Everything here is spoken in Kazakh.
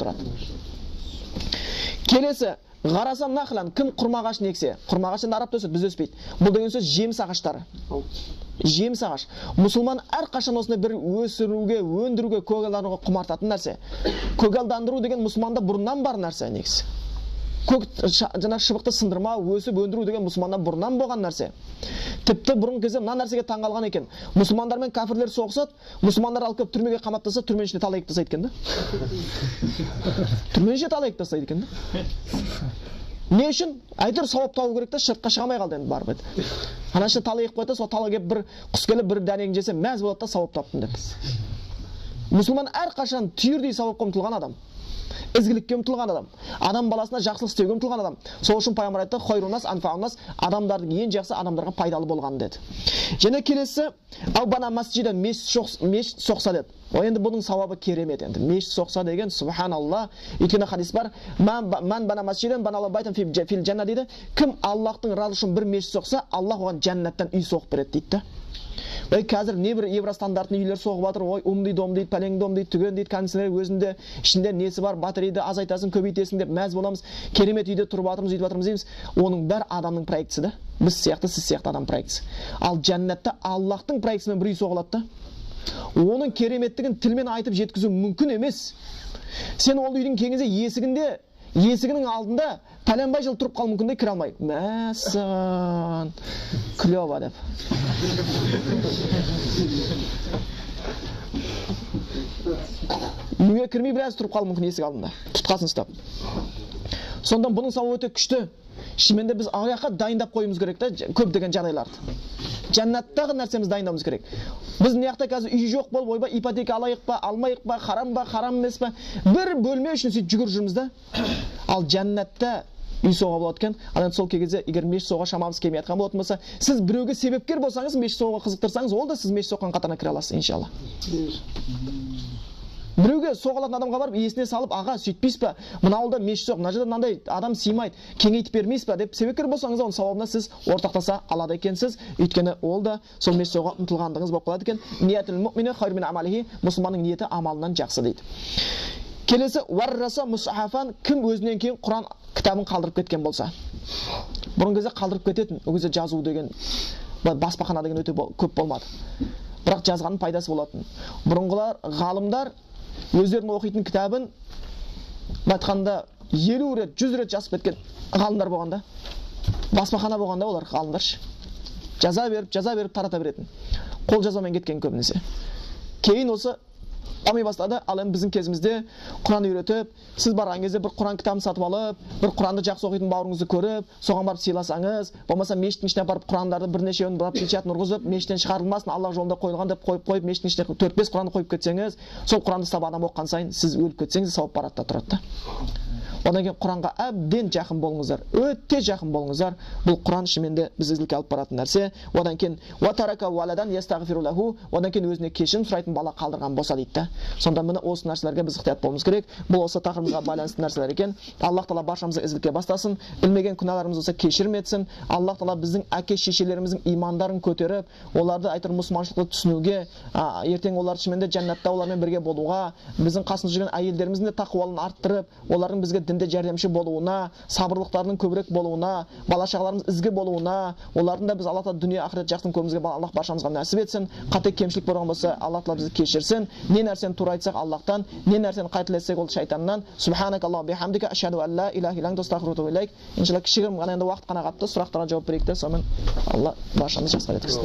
тұрады. Келесі, ғараса нахлан, кім құрмағаш нексе. Құрмағаш енді арабта өседі, біз өспейді. Бұл деген сөз жеміс ағаштары. Жеміс ағаш. Мұсылман әрқашан осындай бір өсіруге, өндіруге, көгалдандыруға құмартатын нәрсе. Көгалдандыру деген мұсылманда бұрыннан бар нәрсе негізі. Жаңа шыбықты сындырма, өсіп өндіру деген мұсылманнан бұрыннан болған нәрсе. Тіпті бұрын кезде мына нәрсеге таңғалған екен. Мұсылмандар мен кәфірлер соғысады, мұсылмандар алып келіп түрмеге қамап тастаса, түрменің ішіне талайып тастайды екен да. Түрменің ішіне талайып тастайды екен да. Не үшін? Әйтеуір сауап табу керек та, шыртқа шыға алмай қалды енді барып еді. Ана ішіне талайып қойды, сол тала келіп бір құс келіп бір дәнегін жесе, мәз болады да, сауап таптым деп. Мұсылман әрқашан түйірдей сауапқа ұмтылған адам. Ізгілікке ұмтылған адам, адам баласына жақсылық істеуге ұмтылған адам. Сол үшін пайғамбар айтты, хойрунас анфаунас, адамдардың ең жақсы адамдарға пайдалы болған деді. Және келесі, аубана масжидан, мешіт соқса деді. О, енді бұның сауабы керемет енді. Мешіт соқса деген, субханалла, өйткені хадис бар, ман бана масжидан, бана алла байтан фил жанна дейді. Кім Аллахтың разы үшін бір мешіт соқса, Аллах оған жәннаттан үй соғып береді дейді. Қазір небір евростандартный үйлер соғып жатыр, ой, дейді, пәлең дейді, түген дейді, кондиционер өзінде ішінде несі бар, батарейді азайтасың, көбейтесің деп мәз боламыз. Керемет үйде тұрып жатырмыз, үйде жатырмыз дейміз. Оның бәрі адамның проектісі да. Біз сияқты, сіз сияқты адам проектісі. Ал жәннатта Аллахтың проектісімен бір үй соғылады да. Оның кереметтігін тілмен айтып жеткізу мүмкін емес. Сен ол үйдің кеңесе есігінің алдында пәленбай жыл тұрып қал мүмкін де кіре алмай. Мәссаған, клева деп. Үйге кірмей біраз тұрып қал мүмкін есік алдында. Тұтқасын ұстап. Сондан бұның сауабы өте күшті. Шынымен де біз аяққа дайындап қойымыз керек та, көп деген жағдайларды. Жәннаттағы нәрсеміз дайындауымыз керек. Біз мына жақта қазір үй жоқ болып, ойбай ипотека алайық па, алмайық па, харам емес па, бір бөлме үшін сөйтіп жүгіріп жүрміз да. Ал жәннатта үй соға болады екен. Ал сол кезде егер мешіт соға шамамыз келмей жатқан болатын болса, сіз біреуге себепкер болсаңыз, мешіт соғуға қызықтырсаңыз, ол да сіз мешіт соққан қатарына кіре аласыз, иншалла. Біреуге соғылатын адамға барып есіне салып, аға сөйтпейсіз ба, мына ауылда мешіт жоқ, мына жерде мынандай адам сыймайды, кеңейтіп бермейсіз ба деп себепкер болсаңыз, оның сауабына сіз ортақтаса алады екенсіз. Өйткені ол да сол мешіт соғуға ұмтылғандығыңыз болып қалады екен. Ниятул муъмини хайру мин амалихи, мұсылманның ниеті амалынан жақсы дейді. Келесі, варраса мусхафан, кім өзінен кейін Құран кітабын қалдырып кеткен болса. Бұрын кезде қалдырып кететін, ол кезде жазу деген, баспахана деген өте көп болмады. Бірақ жазғанның пайдасы болатын. Бұрынғылар ғалымдар өздерінің оқитын кітабын айтқанда 50 рет, 100 рет жазып кеткен ғалымдар болғанда. Баспахана болғанда олар ғалымдар жаза беріп тарата беретін. Қол жазамен кеткен көбінесе. Кейін осы дами бастады. Ал енді біздің кезімізде Құран үйретіп, сіз барған кезде бір Құран кітабын сатып алып, бір Құранды жақсы оқитын бауырыңызды көріп, соған барып сыйласаңыз, болмаса мешіттің ішіне барып Құрандарды бірнешеуін барып печатын ұрғызып, мешіттен шығарылмасын, Аллах жолында қойылған деп қойып, мешіттің ішіне 4-5 Құранды қойып кетсеңіз, сол Құранды ұстап адам оқыған сайын сіз өліп кетсеңіз, сауап барады да тұрады да. Одан кейін Құранға әбден жақын болыңыздар, өте жақын болыңыздар. Бұл Құран шынымен де біз ізгілікке алып баратын нәрсе. Одан кейін ватарака валадан ястагфиру лаху, одан кейін өзіне кешірім сұрайтын бала қалдырған болса дейді да. Сонда міне осы нәрселерге біз ықтият болуымыз керек. Бұл осы тақырыбымызға байланысты нәрселер екен. Аллах Тағала баршамызды ізгілікке бастасын, білмеген күнәларымыз болса кешірім етсін. Аллах Тағала біздің әке-шешелеріміздің имандарын көтеріп, оларды айтыр мұсылманшылықты түсінуге, ертең олар шынымен де жәннатта олармен бірге болуға, біздің қасымызда жүрген әйелдеріміздің де тақуалығын арттырып, олардың бізге дінде жәрдемші болуына, сабырлықтарының көбірек болуына, бала-шағаларымыз ізгі болуына, олардың да біз Аллах Тағала дүние ақырет жақсын көруімізге Аллах баршамызға нәсіп етсін. Қате кемшілік болған болса, Аллах Тағала бізді кешірсін. Не нәрсені тура айтсақ Аллахтан, не нәрсені қайталасақ ол шайтаннан. Субханакаллаху бихамдика ашхаду ан ла илаха илля анта астағфирука ва илейк. Иншалла кішігірім ғана енді уақыт қана қапты, сұрақтарға жауап берейік те, сонымен Алла баршамызды жақсы етсін.